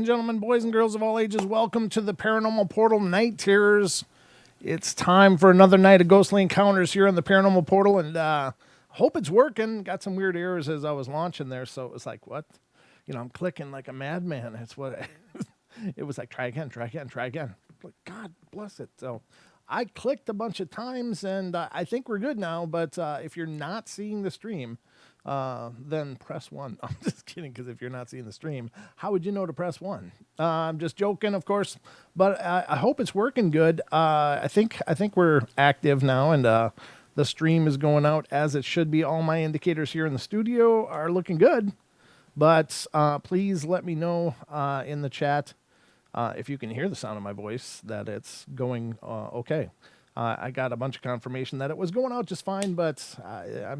gentlemen, boys and girls of all ages, welcome to the Paranormal Portal Night Terrors. It's time for another night of ghostly encounters here on the Paranormal Portal, and hope it's working. Got some weird errors as I was launching there, so it was like, what? You know, I'm clicking like a madman. It's what it was like, try again. Like, God bless it. So I clicked a bunch of times, and I think we're good now, but if you're not seeing the stream, then press 1. I'm just kidding, because if you're not seeing the stream, how would you know to press 1? I'm just joking, of course, but I hope it's working good. I think we're active now, and the stream is going out as it should be. All my indicators here in the studio are looking good, but please let me know in the chat if you can hear the sound of my voice that it's going okay. I got a bunch of confirmation that it was going out just fine, but I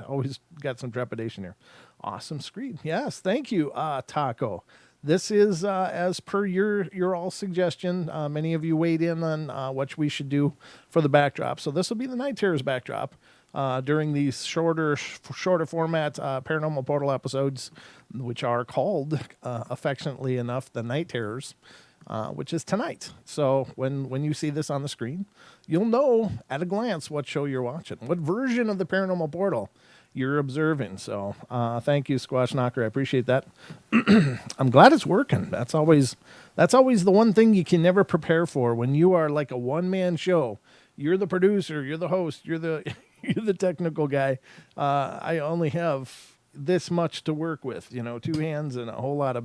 always got some trepidation here. Awesome screen. Yes, thank you, Taco. This is, as per your all suggestion, many of you weighed in on what we should do for the backdrop. So this will be the Night Terrors backdrop during these shorter format Paranormal Portal episodes, which are called, affectionately enough, the Night Terrors. Which is tonight. So when you see this on the screen, you'll know at a glance what show you're watching, what version of the Paranormal Portal you're observing. So thank you, Squash Knocker. I appreciate that. I'm glad it's working. That's always the one thing you can never prepare for when you are like a one-man show. You're the producer, you're the host, you're the you're the technical guy. I only have this much to work with, 2 hands and a whole lot of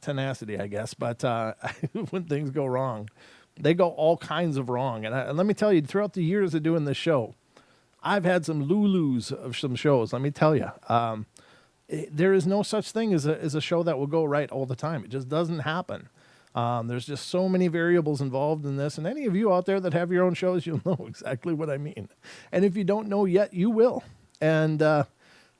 tenacity, I guess. But when things go wrong, they go all kinds of wrong. And let me tell you, throughout the years of doing this show, I've had some Lulus of some shows. Let me tell you, there is no such thing as a show that will go right all the time. It just doesn't happen. There's just so many variables involved in this. And any of you out there that have your own shows, you'll know exactly what I mean. And if you don't know yet, you will. And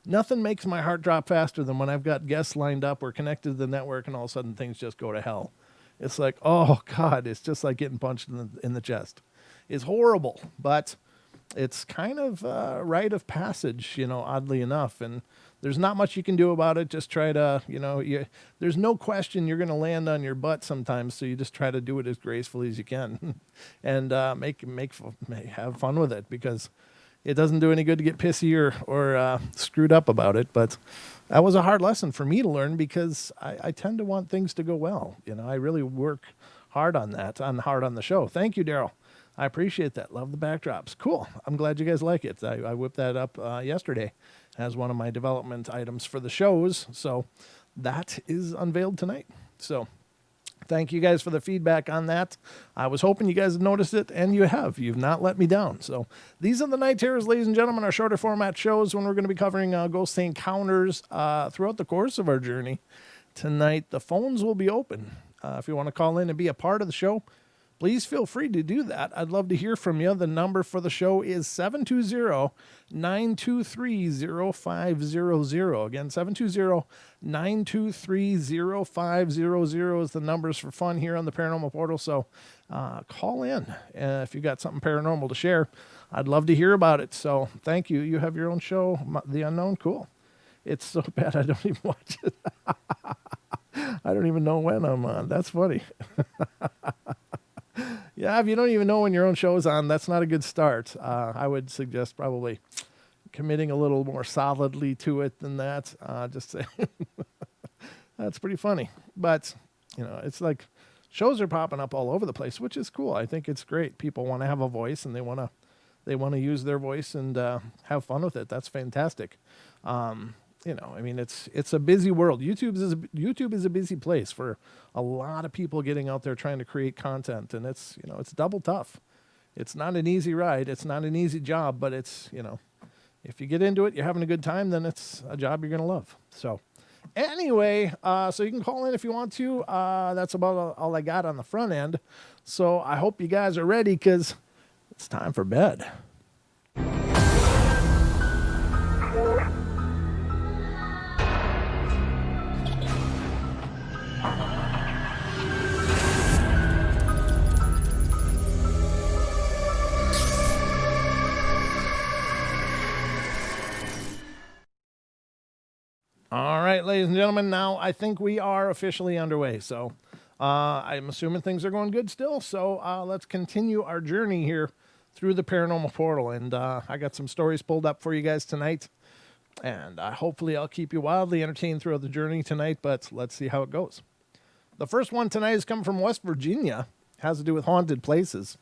nothing makes my heart drop faster than when I've got guests lined up or connected to the network and all of a sudden things just go to hell. It's like, oh, God, it's just like getting punched in the chest. It's horrible, but it's kind of rite of passage, oddly enough. And there's not much you can do about it. Just try to, there's no question you're going to land on your butt sometimes, so you just try to do it as gracefully as you can and have fun with it, because it doesn't do any good to get pissy or screwed up about it. But that was a hard lesson for me to learn, because I tend to want things to go well. I really work hard on that, hard on the show. Thank you, Daryl. I appreciate that. Love the backdrops. Cool. I'm glad you guys like it. I whipped that up yesterday as one of my development items for the shows. So that is unveiled tonight. So thank you guys for the feedback on that. I was hoping you guys had noticed it, and you have. You've not let me down. So these are the Night Terrors, ladies and gentlemen, our shorter format shows when we're going to be covering ghostly encounters throughout the course of our journey. Tonight, the phones will be open. If you want to call in and be a part of the show, please feel free to do that. I'd love to hear from you. The number for the show is 720-923-0500. Again, 720-923-0500 is the numbers for fun here on the Paranormal Portal. So call in if you got something paranormal to share. I'd love to hear about it. So thank you. You have your own show, The Unknown. Cool. It's so bad I don't even watch it. I don't even know when I'm on. That's funny. Yeah, if you don't even know when your own show is on, that's not a good start. I would suggest probably committing a little more solidly to it than that. Just saying. That's pretty funny. But, it's like shows are popping up all over the place, which is cool. I think it's great. People want to have a voice, and they want to use their voice and have fun with it. That's fantastic. It's a busy world. YouTube is a busy place for a lot of people getting out there trying to create content, and it's double tough. It's not an easy ride. It's not an easy job, but it's, if you get into it, you're having a good time, then it's a job you're going to love. So anyway, so you can call in if you want to. That's about all I got on the front end. So I hope you guys are ready, because it's time for bed. All right, ladies and gentlemen, now I think we are officially underway. So I'm assuming things are going good still. So let's continue our journey here through the paranormal portal. And I got some stories pulled up for you guys tonight. And hopefully I'll keep you wildly entertained throughout the journey tonight, but let's see how it goes. The first one tonight is coming from West Virginia. It has to do with haunted places.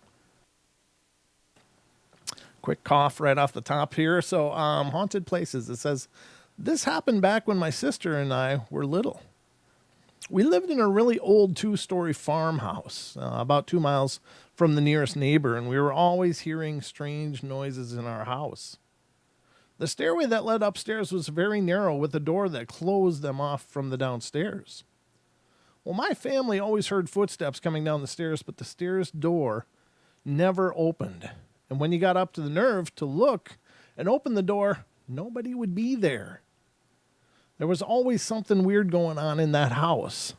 Quick cough right off the top here. So haunted places. It says, this happened back when my sister and I were little. We lived in a really old 2-story farmhouse, about 2 miles from the nearest neighbor, and we were always hearing strange noises in our house. The stairway that led upstairs was very narrow with a door that closed them off from the downstairs. Well, my family always heard footsteps coming down the stairs, but the stairs door never opened. And when you got up to the nerve to look and open the door, nobody would be there. There was always something weird going on in that house.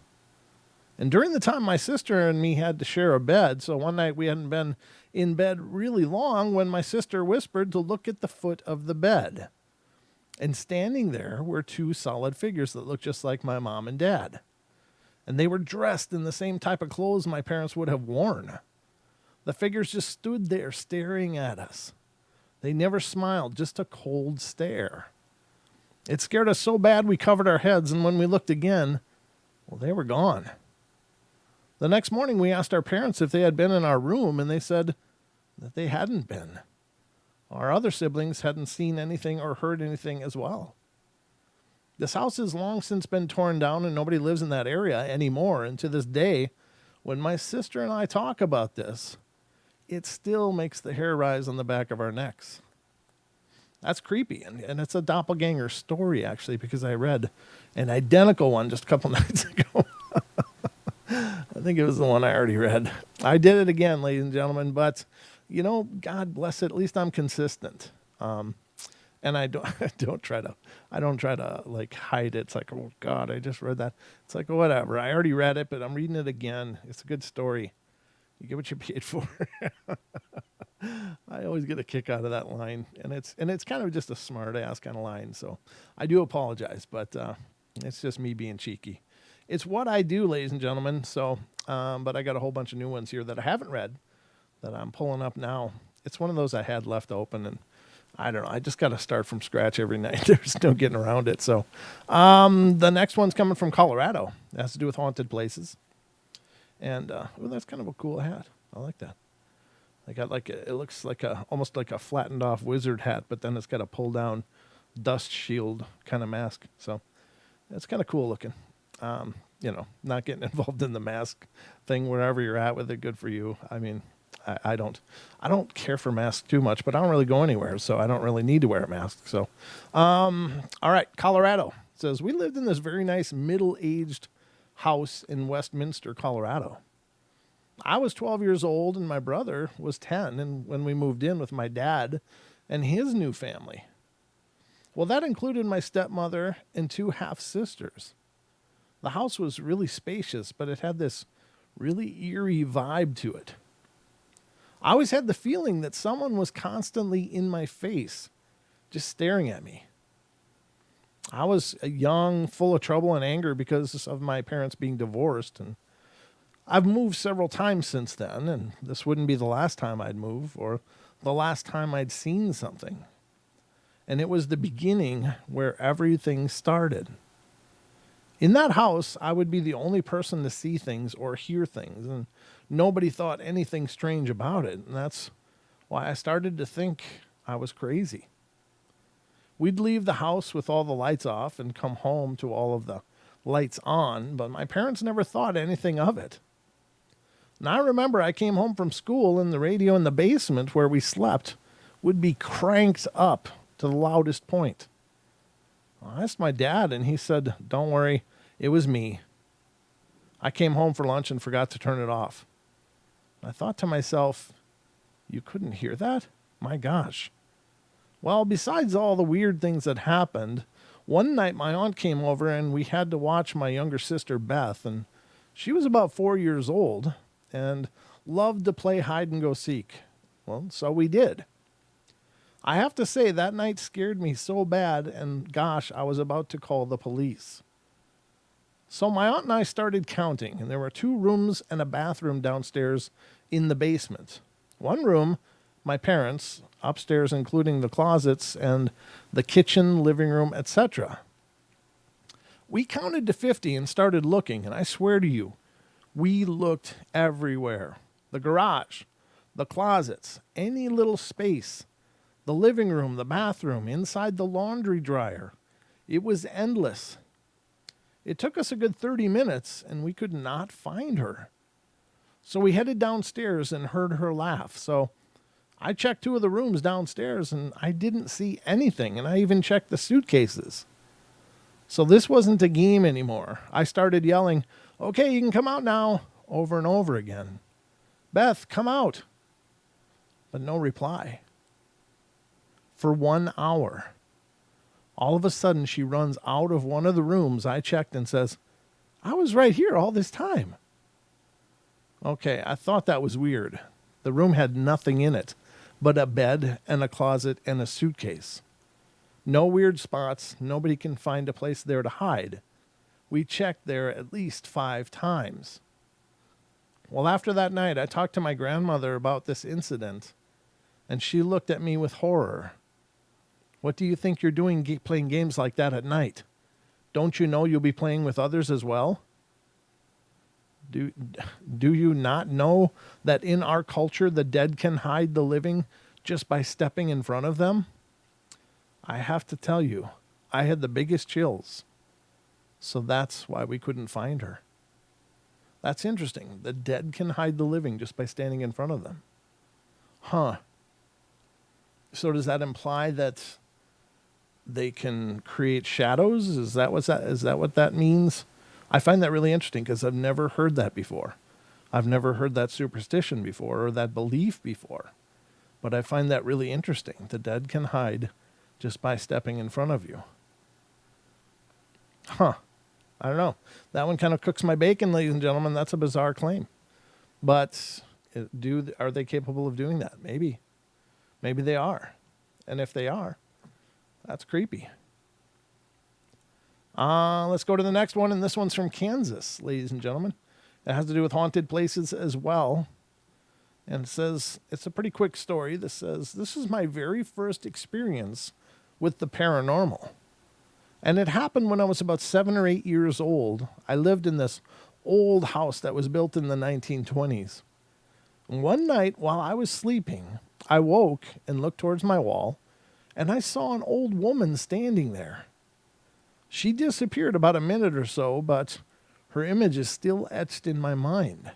And during the time my sister and me had to share a bed, so one night we hadn't been in bed really long when my sister whispered to look at the foot of the bed. And standing there were 2 solid figures that looked just like my mom and dad. And they were dressed in the same type of clothes my parents would have worn. The figures just stood there staring at us. They never smiled, just a cold stare. It scared us so bad we covered our heads, and when we looked again, well, they were gone. The next morning we asked our parents if they had been in our room, and they said that they hadn't been. Our other siblings hadn't seen anything or heard anything as well. This house has long since been torn down, and nobody lives in that area anymore. And to this day, when my sister and I talk about this, it still makes the hair rise on the back of our necks. That's creepy, and it's a doppelganger story, actually, because I read an identical one just a couple nights ago. I think it was the one I already read. I did it again, ladies and gentlemen, but, you know, God bless it, at least I'm consistent. And I don't try to like hide it. It's like, oh God, I just read that. It's like, whatever. I already read it, but I'm reading it again. It's a good story. You get what you paid for. I always get a kick out of that line, and it's kind of just a smart ass kind of line. So I do apologize, but it's just me being cheeky. It's what I do, ladies and gentlemen. So, but I got a whole bunch of new ones here that I haven't read that I'm pulling up now. It's one of those I had left open, and I don't know. I just got to start from scratch every night. There's no getting around it. So, the next one's coming from Colorado. It has to do with haunted places. And that's kind of a cool hat. I like that. I got it looks like almost like a flattened off wizard hat, but then it's got a pull down dust shield kind of mask. So it's kind of cool looking. Not getting involved in the mask thing wherever you're at with it. Good for you. I mean, I don't care for masks too much, but I don't really go anywhere, so I don't really need to wear a mask. So, all right, Colorado says we lived in this very nice middle-aged house in Westminster, Colorado. I was 12 years old and my brother was 10, and when we moved in with my dad and his new family. Well, that included my stepmother and 2 half-sisters. The house was really spacious, but it had this really eerie vibe to it. I always had the feeling that someone was constantly in my face, just staring at me. I was young, full of trouble and anger because of my parents being divorced, and I've moved several times since then, and this wouldn't be the last time I'd move or the last time I'd seen something. And it was the beginning where everything started. In that house, I would be the only person to see things or hear things, and nobody thought anything strange about it. And that's why I started to think I was crazy. We'd leave the house with all the lights off and come home to all of the lights on, but my parents never thought anything of it. And I remember I came home from school and the radio in the basement where we slept would be cranked up to the loudest point. I asked my dad, and he said, "Don't worry, it was me. I came home for lunch and forgot to turn it off." I thought to myself, you couldn't hear that? My gosh. Well, besides all the weird things that happened, one night my aunt came over and we had to watch my younger sister, Beth, and she was about 4 years old and loved to play hide and go seek. Well, so we did. I have to say, that night scared me so bad, and gosh, I was about to call the police. So my aunt and I started counting, and there were 2 rooms and a bathroom downstairs in the basement. One room, my parents, upstairs including the closets and the kitchen, living room, etc. We counted to 50 and started looking, and I swear to you, we looked everywhere. The garage, the closets, any little space, the living room, the bathroom, inside the laundry dryer. It was endless. It took us a good 30 minutes, and we could not find her. So we headed downstairs and heard her laugh. So I checked 2 of the rooms downstairs, and I didn't see anything, and I even checked the suitcases. So this wasn't a game anymore. I started yelling, "Okay, you can come out now," over and over again. "Beth, come out." But no reply. For 1 hour. All of a sudden, she runs out of one of the rooms I checked and says, "I was right here all this time." Okay, I thought that was weird. The room had nothing in it but a bed and a closet and a suitcase. No weird spots. Nobody can find a place there to hide. We checked there at least 5 times. Well, after that night, I talked to my grandmother about this incident, and she looked at me with horror. "What do you think you're doing playing games like that at night? Don't you know you'll be playing with others as well? Do you not know that in our culture the dead can hide the living just by stepping in front of them?" I have to tell you, I had the biggest chills. So that's why we couldn't find her. That's interesting. The dead can hide the living just by standing in front of them. Huh. So does that imply that they can create shadows? Is that what that means? I find that really interesting because I've never heard that before. I've never heard that superstition before or that belief before. But I find that really interesting. The dead can hide just by stepping in front of you. Huh. I don't know. That one kind of cooks my bacon, ladies and gentlemen. That's a bizarre claim. But are they capable of doing that? Maybe. Maybe they are. And if they are, that's creepy. Let's go to the next one, and this one's from Kansas, ladies and gentlemen. It has to do with haunted places as well. And it says, it's a pretty quick story. This says, "This is my very first experience with the paranormal. And it happened when I was about 7 or 8 years old. I lived in this old house that was built in the 1920s. And one night while I was sleeping, I woke and looked towards my wall, and I saw an old woman standing there. She disappeared about a minute or so, but her image is still etched in my mind.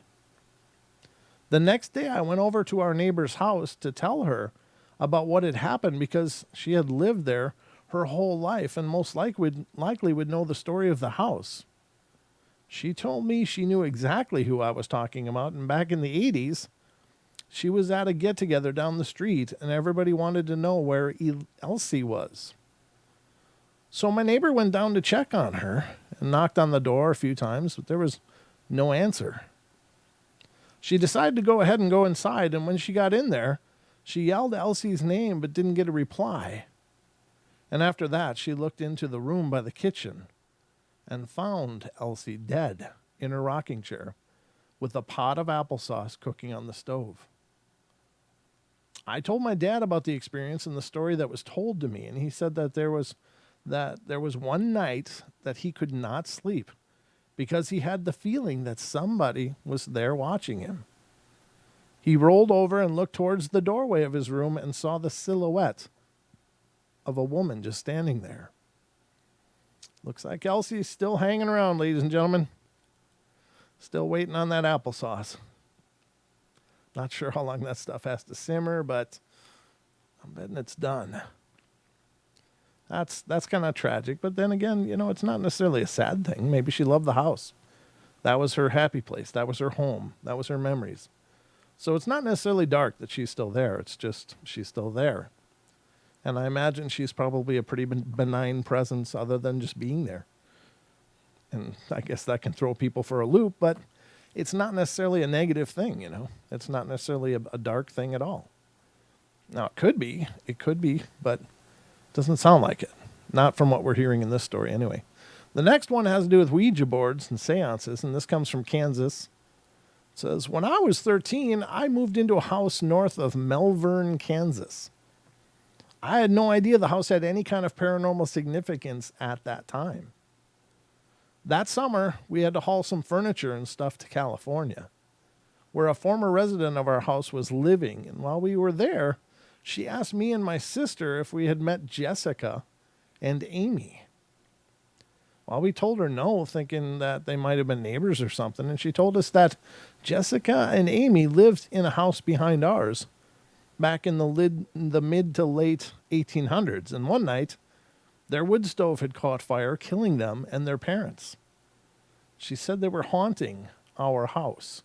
The next day, I went over to our neighbor's house to tell her about what had happened because she had lived there her whole life and most likely would know the story of the house. She told me she knew exactly who I was talking about, and back in the 80s, she was at a get-together down the street, and everybody wanted to know where Elsie was. So my neighbor went down to check on her and knocked on the door a few times, but there was no answer. She decided to go ahead and go inside, and when she got in there, she yelled Elsie's name but didn't get a reply. And after that, she looked into the room by the kitchen and found Elsie dead in her rocking chair with a pot of applesauce cooking on the stove. I told my dad about the experience and the story that was told to me, and he said that there was one night that he could not sleep because he had the feeling that somebody was there watching him. He rolled over and looked towards the doorway of his room and saw the silhouette of a woman just standing there. Looks like Elsie's still hanging around, ladies and gentlemen. Still waiting on that applesauce. Not sure how long that stuff has to simmer, but I'm betting it's done. That's kind of tragic, but then again, it's not necessarily a sad thing. Maybe she loved the house. That was her happy place. That was her home. That was her memories. So it's not necessarily dark that she's still there. It's just she's still there. And I imagine she's probably a pretty benign presence other than just being there. And I guess that can throw people for a loop, but it's not necessarily a negative thing, It's not necessarily a dark thing at all. Now, it could be, but it doesn't sound like it. Not from what we're hearing in this story, anyway. The next one has to do with Ouija boards and seances, and this comes from Kansas. It says, when I was 13, I moved into a house north of Melbourne, Kansas. I had no idea the house had any kind of paranormal significance at that time. That summer, we had to haul some furniture and stuff to California, where a former resident of our house was living. And while we were there, she asked me and my sister if we had met Jessica and Amy. Well, we told her no, thinking that they might have been neighbors or something. And she told us that Jessica and Amy lived in a house behind ours back in the mid to late 1800s. And one night, their wood stove had caught fire, killing them and their parents. She said they were haunting our house.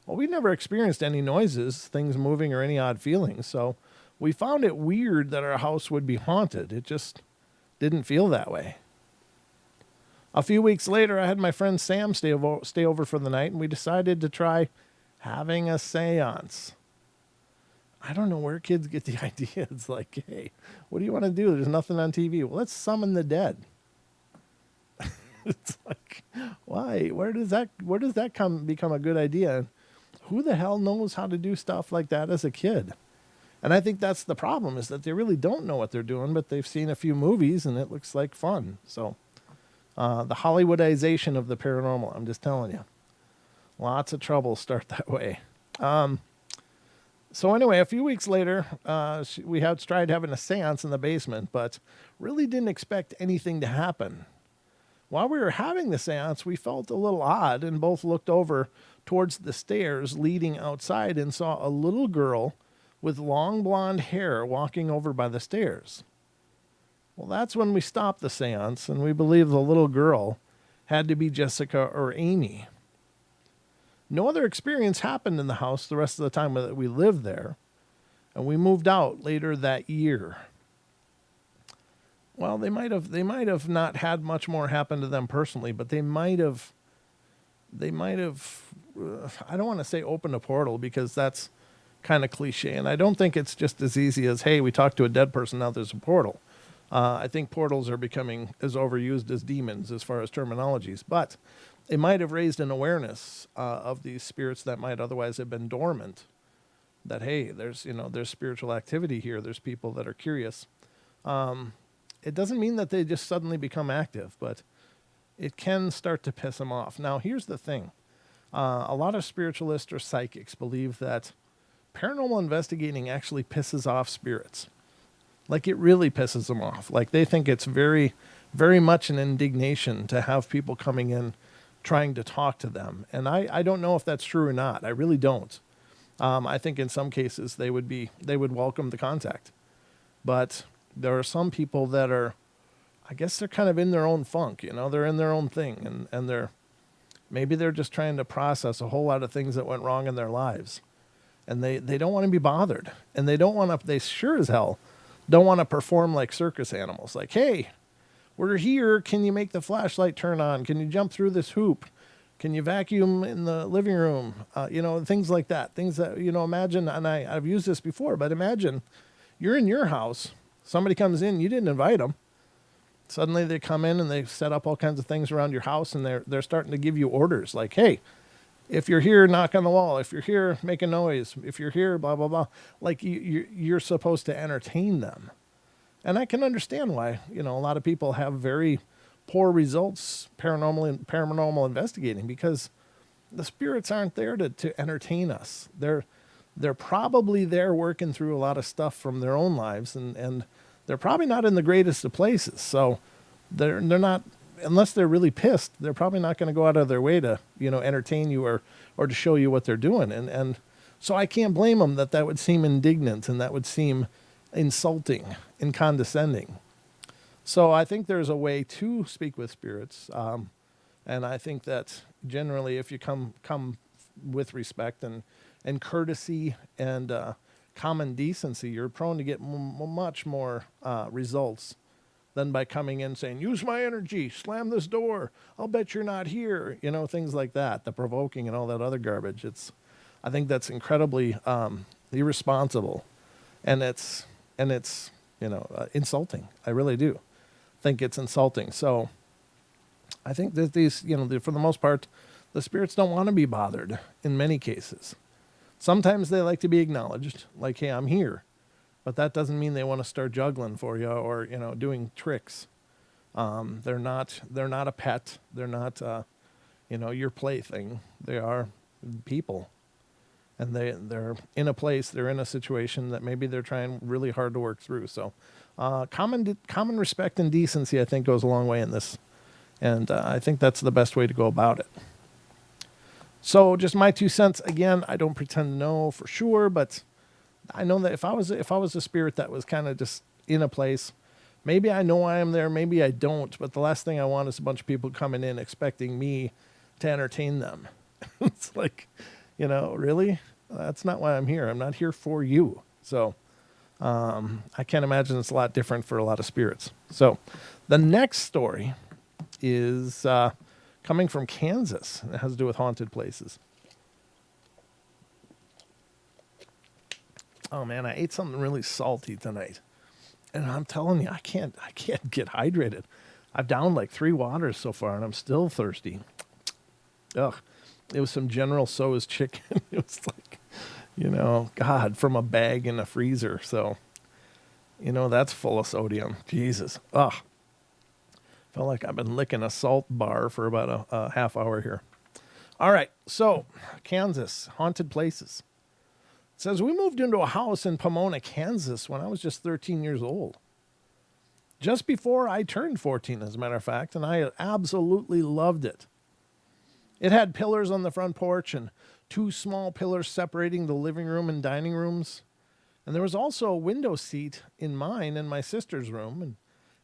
Well, we never experienced any noises, things moving, or any odd feelings, so we found it weird that our house would be haunted. It just didn't feel that way. A few weeks later, I had my friend Sam stay over for the night, and we decided to try having a seance. I don't know where kids get the idea. It's like, hey, what do you want to do? There's nothing on TV. Well, let's summon the dead. It's like, why? Where does that become a good idea? Who the hell knows how to do stuff like that as a kid? And I think that's the problem, is that they really don't know what they're doing, but they've seen a few movies and it looks like fun. So the Hollywoodization of the paranormal, I'm just telling you. Lots of trouble start that way. So anyway, a few weeks later, we had tried having a seance in the basement, but really didn't expect anything to happen. While we were having the seance, we felt a little odd and both looked over towards the stairs leading outside and saw a little girl with long blonde hair walking over by the stairs. Well, that's when we stopped the seance, and we believe the little girl had to be Jessica or Amy. No other experience happened in the house the rest of the time that we lived there, and we moved out later that year. Well, they might have not had much more happen to them personally, but they might have, I don't want to say open a portal because that's kind of cliche. And I don't think it's just as easy as, hey, we talked to a dead person, now there's a portal. I think portals are becoming as overused as demons as far as terminologies, but it might have raised an awareness of these spirits that might otherwise have been dormant. That, hey, there's spiritual activity here. There's people that are curious. It doesn't mean that they just suddenly become active, but it can start to piss them off. Now, here's the thing. A lot of spiritualists or psychics believe that paranormal investigating actually pisses off spirits. Like, it really pisses them off. Like, they think it's very, very much an indignation to have people coming in trying to talk to them. And I don't know if that's true or not. I really don't. I think in some cases they would welcome the contact. But there are some people that are, I guess they're kind of in their own funk, they're in their own thing, and maybe they're just trying to process a whole lot of things that went wrong in their lives. And they don't want to be bothered. And they sure as hell don't want to perform like circus animals. Like, hey, we're here. Can you make the flashlight turn on? Can you jump through this hoop? Can you vacuum in the living room? Things like that. Things that, imagine, and I've used this before, but imagine you're in your house. Somebody comes in, you didn't invite them. Suddenly they come in and they set up all kinds of things around your house, and they're starting to give you orders like, hey, if you're here, knock on the wall. If you're here, make a noise. If you're here, blah, blah, blah. Like you're supposed to entertain them. And I can understand why, a lot of people have very poor results paranormal investigating, because the spirits aren't there to entertain us. They're probably there working through a lot of stuff from their own lives, and they're probably not in the greatest of places. So they're not, unless they're really pissed, they're probably not going to go out of their way to, entertain you or to show you what they're doing. And so I can't blame them that would seem indignant and that would seem insulting and condescending. So I think there's a way to speak with spirits. And I think that generally if you come with respect and courtesy and common decency, you're prone to get much more results than by coming in saying, use my energy, slam this door, I'll bet you're not here, things like that, the provoking and all that other garbage. I think that's incredibly, irresponsible, and it's insulting. I really do think it's insulting. So I think that these, for the most part, the spirits don't want to be bothered in many cases. Sometimes they like to be acknowledged, like, hey, I'm here. But that doesn't mean they want to start juggling for you or, doing tricks. They're not a pet. They're not, your plaything. They are people. And they're in a place, they're in a situation that maybe they're trying really hard to work through. So common respect and decency, I think, goes a long way in this. And I think that's the best way to go about it. So just my 2 cents. Again, I don't pretend to know for sure, but I know that if I was a spirit that was kind of just in a place, maybe I know I am there, maybe I don't. But the last thing I want is a bunch of people coming in expecting me to entertain them. It's like, really? That's not why I'm here. I'm not here for you. So I can't imagine it's a lot different for a lot of spirits. So the next story is coming from Kansas. It has to do with haunted places. Oh man, I ate something really salty tonight, and I'm telling you, I can't get hydrated. I've downed like 3 waters so far, and I'm still thirsty. Ugh, it was some General Tso's chicken. It was like, God, from a bag in a freezer. So, that's full of sodium. Jesus, ugh. Felt like I've been licking a salt bar for about a half hour here. All right, so Kansas, haunted places. It says, we moved into a house in Pomona, Kansas when I was just 13 years old. Just before I turned 14, as a matter of fact, and I absolutely loved it. It had pillars on the front porch and 2 small pillars separating the living room and dining rooms. And there was also a window seat in mine and my sister's room, and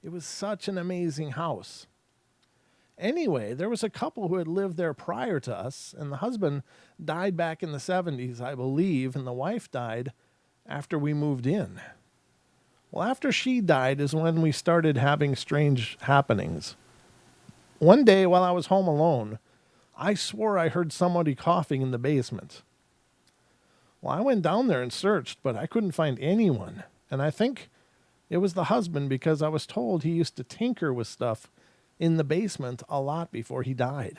it was such an amazing house. Anyway, there was a couple who had lived there prior to us, and the husband died back in the 70s, I believe, and the wife died after we moved in. Well, after she died is when we started having strange happenings. One day while I was home alone, I swore I heard somebody coughing in the basement. Well, I went down there and searched, but I couldn't find anyone, and I think it was the husband because I was told he used to tinker with stuff in the basement a lot before he died.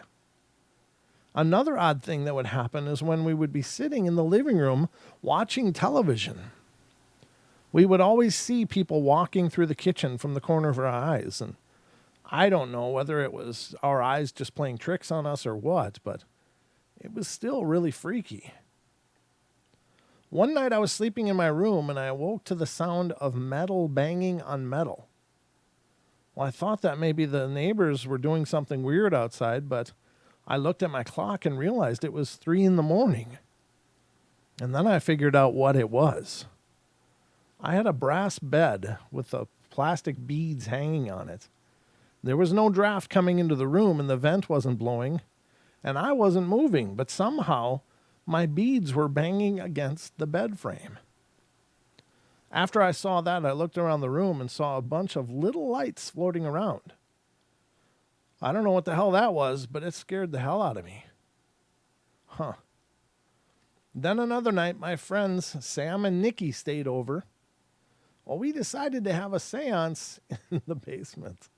Another odd thing that would happen is when we would be sitting in the living room watching television. We would always see people walking through the kitchen from the corner of our eyes, and I don't know whether it was our eyes just playing tricks on us or what, but it was still really freaky. One night I was sleeping in my room and I awoke to the sound of metal banging on metal. Well, I thought that maybe the neighbors were doing something weird outside, but I looked at my clock and realized it was 3 a.m. And then I figured out what it was. I had a brass bed with the plastic beads hanging on it. There was no draft coming into the room and the vent wasn't blowing, and I wasn't moving, but somehow my beads were banging against the bed frame. After I saw that, I looked around the room and saw a bunch of little lights floating around. I don't know what the hell that was, but it scared the hell out of me. Then another night, my friends Sam and Nikki stayed over. Well, we decided to have a seance in the basement.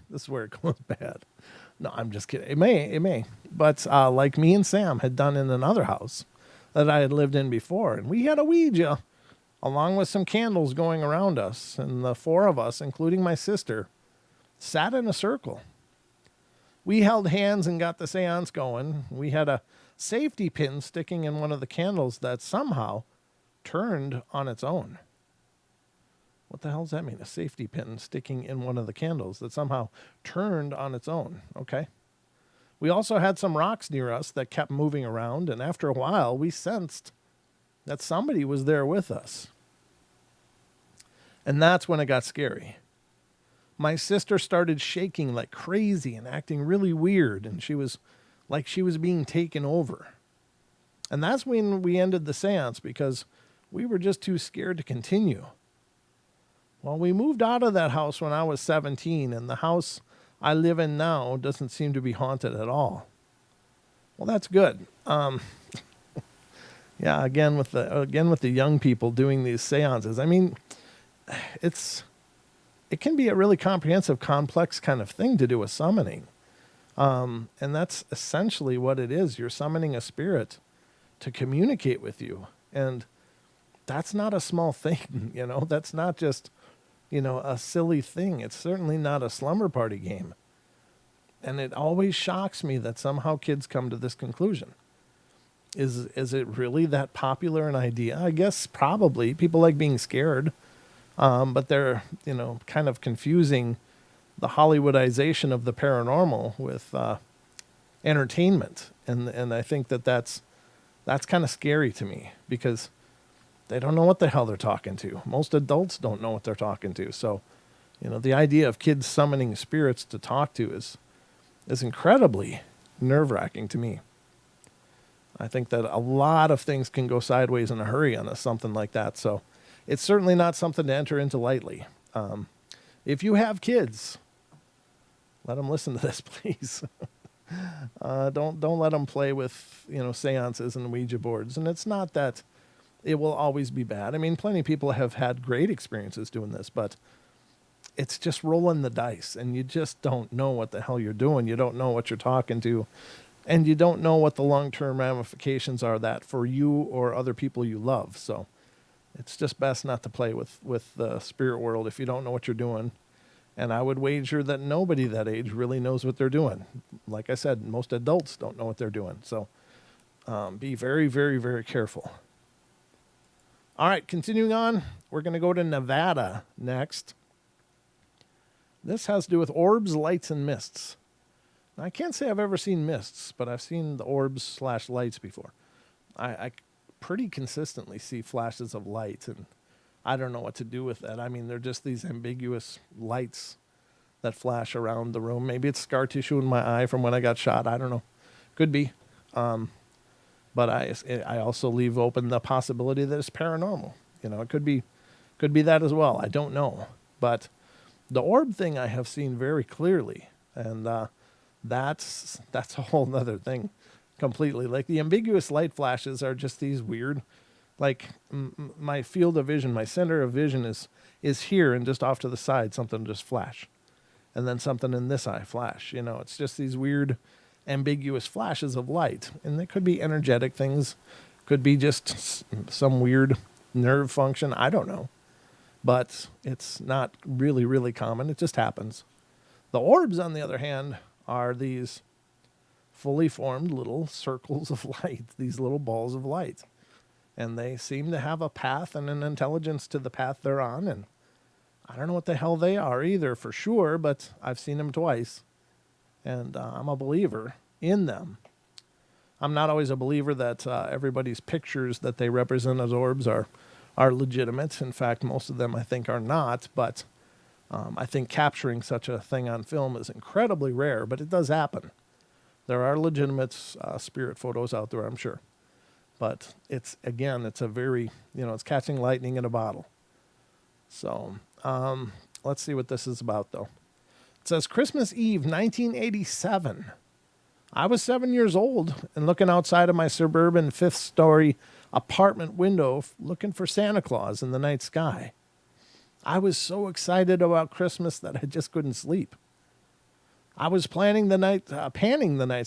This is where it goes bad. No, I'm just kidding. It may. But like me and Sam had done in another house that I had lived in before. And we had a Ouija, along with some candles going around us. And the 4 of us, including my sister, sat in a circle. We held hands and got the seance going. We had a safety pin sticking in one of the candles that somehow turned on its own. What the hell does that mean? A safety pin sticking in one of the candles that somehow turned on its own. Okay. We also had some rocks near us that kept moving around, and after a while, we sensed that somebody was there with us. And that's when it got scary. My sister started shaking like crazy and acting really weird, and she was like she was being taken over. And that's when we ended the seance because we were just too scared to continue. Well, we moved out of that house when I was 17, and the house I live in now doesn't seem to be haunted at all. Well, that's good. Yeah, again with the young people doing these seances. I mean, it's it can be a really comprehensive, complex kind of thing to do a summoning. And that's essentially what it is. You're summoning a spirit to communicate with you. And that's not a small thing, That's not just, a silly thing. It's certainly not a slumber party game. And it always shocks me that somehow kids come to this conclusion. Is it really that popular an idea? I guess probably. People like being scared. But they're, kind of confusing the Hollywoodization of the paranormal with entertainment. And I think that's kind of scary to me because they don't know what the hell they're talking to. Most adults don't know what they're talking to. So, the idea of kids summoning spirits to talk to is incredibly nerve-wracking to me. I think that a lot of things can go sideways in a hurry on something like that. So it's certainly not something to enter into lightly. If you have kids, let them listen to this, please. Don't let them play with, seances and Ouija boards. And it's not that it will always be bad. I mean, plenty of people have had great experiences doing this, but it's just rolling the dice, and you just don't know what the hell you're doing. You don't know what you're talking to, and you don't know what the long-term ramifications are that for you or other people you love. So it's just best not to play with the spirit world if you don't know what you're doing. And I would wager that nobody that age really knows what they're doing. Like I said, most adults don't know what they're doing. So be very, very, very careful. All right, continuing on, we're going to go to Nevada next. This has to do with orbs, lights, and mists. Now, I can't say I've ever seen mists, but I've seen the orbs/lights before. I pretty consistently see flashes of light, and I don't know what to do with that. I mean, they're just these ambiguous lights that flash around the room. Maybe it's scar tissue in my eye from when I got shot. I don't know. Could be. But I also leave open the possibility that it's paranormal. It could be that as well. I don't know. But the orb thing I have seen very clearly, and that's a whole other thing completely. Like the ambiguous light flashes are just these weird, like my field of vision, my center of vision is here, and just off to the side something just flash, and then something in this eye flash. It's just these weird ambiguous flashes of light, and they could be energetic things, could be just some weird nerve function. I don't know, but it's not really, really common. It just happens. The orbs, on the other hand, are these fully formed little circles of light, these little balls of light, and they seem to have a path and an intelligence to the path they're on. And I don't know what the hell they are either for sure, but I've seen them twice. And I'm a believer in them. I'm not always a believer that everybody's pictures that they represent as orbs are legitimate. In fact, most of them I think are not. But I think capturing such a thing on film is incredibly rare, but it does happen. There are legitimate spirit photos out there, I'm sure. But it's a very, it's catching lightning in a bottle. So let's see what this is about, though. It says Christmas Eve, 1987. I was 7 years old and looking outside of my suburban fifth-story apartment window looking for Santa Claus in the night sky. I was so excited about Christmas that I just couldn't sleep. I was panning the night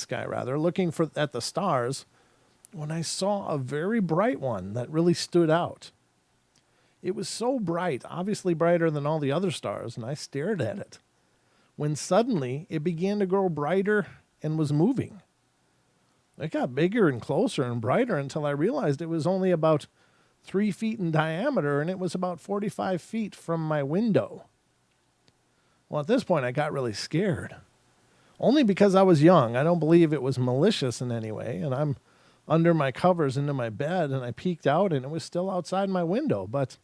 sky, looking at the stars, when I saw a very bright one that really stood out. It was so bright, obviously brighter than all the other stars, and I stared at it, when suddenly it began to grow brighter and was moving. It got bigger and closer and brighter until I realized it was only about 3 feet in diameter, and it was about 45 feet from my window. Well, at this point, I got really scared. Only because I was young. I don't believe it was malicious in any way, and I'm under my covers into my bed, and I peeked out, and it was still outside my window, but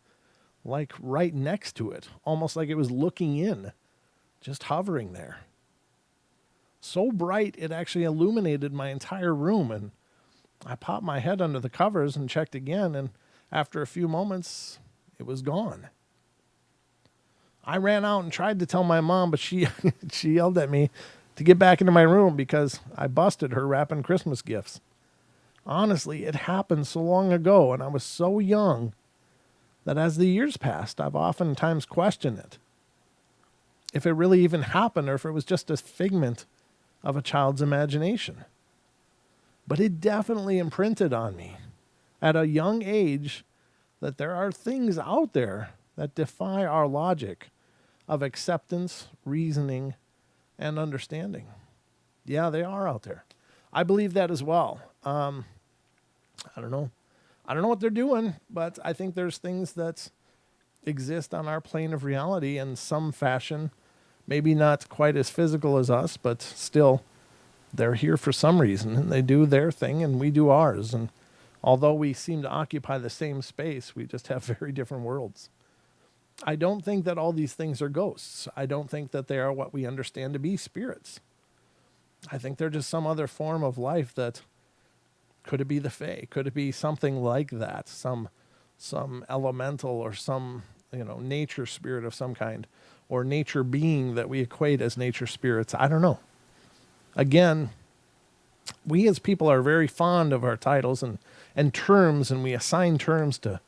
like right next to it, almost like it was looking in, just hovering there. So bright, it actually illuminated my entire room, and I popped my head under the covers and checked again, and after a few moments, it was gone. I ran out and tried to tell my mom, but she yelled at me to get back into my room because I busted her wrapping Christmas gifts. Honestly, it happened so long ago, and I was so young that as the years passed, I've oftentimes questioned it. If it really even happened or if it was just a figment of a child's imagination. But it definitely imprinted on me at a young age that there are things out there that defy our logic of acceptance, reasoning, and understanding. Yeah, they are out there. I believe that as well. I don't know. I don't know what they're doing, but I think there's things that exist on our plane of reality in some fashion. Maybe not quite as physical as us, but still, they're here for some reason, and they do their thing, and we do ours. And although we seem to occupy the same space, we just have very different worlds. I don't think that all these things are ghosts. I don't think that they are what we understand to be spirits. I think they're just some other form of life that could it be the Fae? Could it be something like that? Some elemental or some, nature spirit of some kind, or nature being that we equate as nature spirits. I don't know. Again, we as people are very fond of our titles and terms, and we assign terms to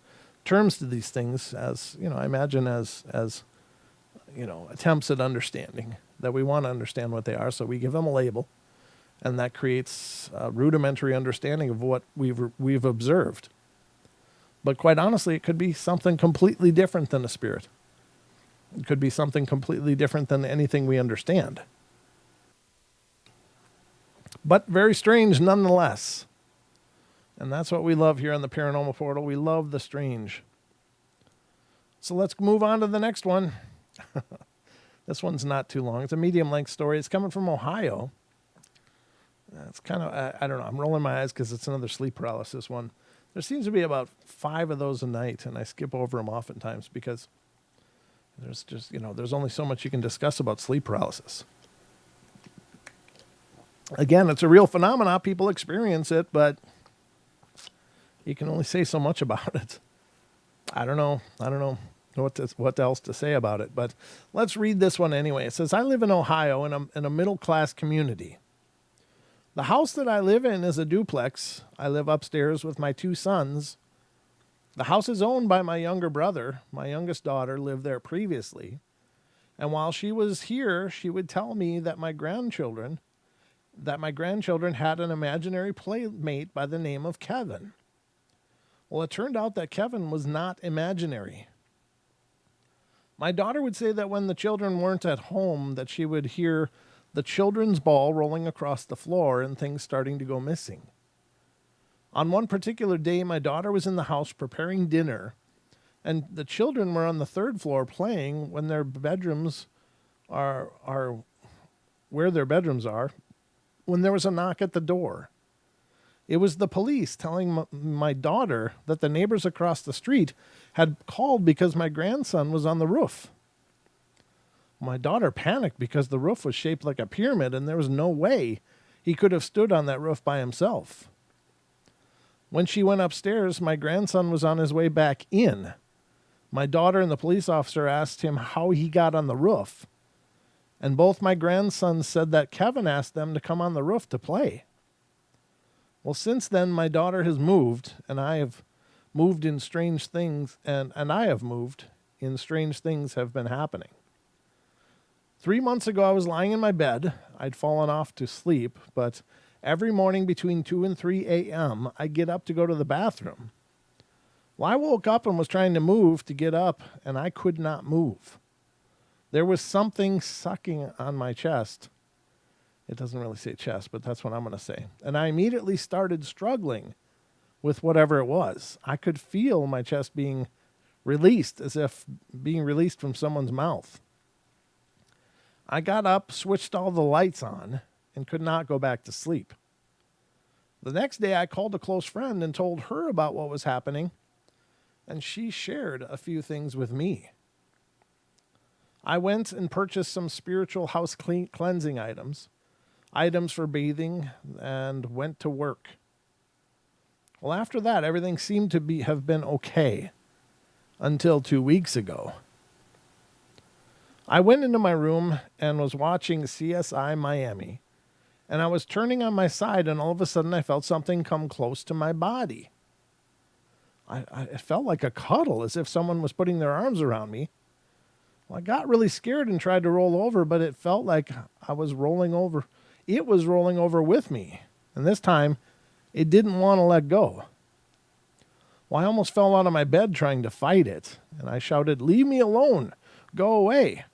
these things as, I imagine as attempts at understanding, that we want to understand what they are. So we give them a label, and that creates a rudimentary understanding of what we've observed. But quite honestly, it could be something completely different than a spirit. It could be something completely different than anything we understand. But very strange nonetheless. And that's what we love here on the Paranormal Portal. We love the strange. So let's move on to the next one. This one's not too long. It's a medium-length story. It's coming from Ohio. It's kind of, I don't know. I'm rolling my eyes because it's another sleep paralysis one. There seems to be about 5 of those a night, and I skip over them oftentimes because there's just, there's only so much you can discuss about sleep paralysis. Again, it's a real phenomenon. People experience it, but you can only say so much about it. I don't know what else to say about it, but let's read this one anyway. It says, I live in Ohio in a middle-class community. The house that I live in is a duplex. I live upstairs with my 2 sons. The house is owned by my younger brother. My youngest daughter lived there previously. And while she was here, she would tell me that my grandchildren had an imaginary playmate by the name of Kevin. Well, it turned out that Kevin was not imaginary. My daughter would say that when the children weren't at home, that she would hear the children's ball rolling across the floor and things starting to go missing. On one particular day, my daughter was in the house preparing dinner, and the children were on the 3rd floor playing when their bedrooms are where their bedrooms are, when there was a knock at the door. It was the police telling my daughter that the neighbors across the street had called because my grandson was on the roof. My daughter panicked because the roof was shaped like a pyramid and there was no way he could have stood on that roof by himself. When she went upstairs, my grandson was on his way back in. My daughter and the police officer asked him how he got on the roof. And both my grandsons said that Kevin asked them to come on the roof to play. Well, since then, my daughter has moved, and I have moved in strange things, and I have moved in strange things have been happening. 3 months ago, I was lying in my bed. I'd fallen off to sleep, but every morning between 2 and 3 a.m., I get up to go to the bathroom. Well, I woke up and was trying to move to get up, and I could not move. There was something sucking on my chest. It doesn't really say chest, but that's what I'm going to say. And I immediately started struggling with whatever it was. I could feel my chest being released, as if being released from someone's mouth. I got up, switched all the lights on, and could not go back to sleep. The next day, I called a close friend and told her about what was happening, and she shared a few things with me. I went and purchased some spiritual house cleansing items for bathing, and went to work. Well, after that, everything seemed to have been okay until 2 weeks ago. I went into my room and was watching CSI Miami, And I was turning on my side, and all of a sudden I felt something come close to my body. It felt like a cuddle, as if someone was putting their arms around me. Well, I got really scared and tried to roll over, but it felt like I was rolling over. It was rolling over with me. And this time, it didn't want to let go. Well, I almost fell out of my bed trying to fight it. And I shouted, "Leave me alone. Go away."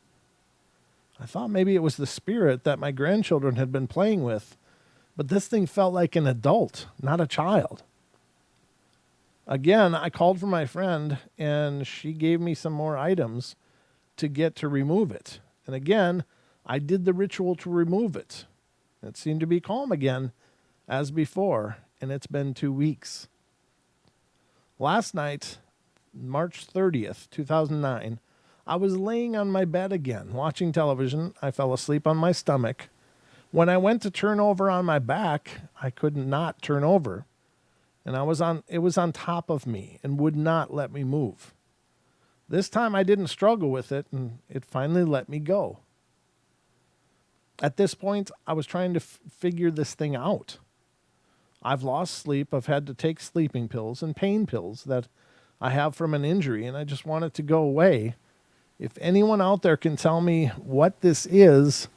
I thought maybe it was the spirit that my grandchildren had been playing with. But this thing felt like an adult, not a child. Again, I called for my friend, and she gave me some more items to get to remove it. And again, I did the ritual to remove it. It seemed to be calm again, as before, and it's been 2 weeks. Last night, March 30th, 2009, I was laying on my bed again, watching television. I fell asleep on my stomach. When I went to turn over on my back, I could not turn over. And it was on top of me and would not let me move. This time I didn't struggle with it, and it finally let me go. At this point, I was trying to figure this thing out. I've lost sleep. I've had to take sleeping pills and pain pills that I have from an injury, and I just want it to go away. If anyone out there can tell me what this is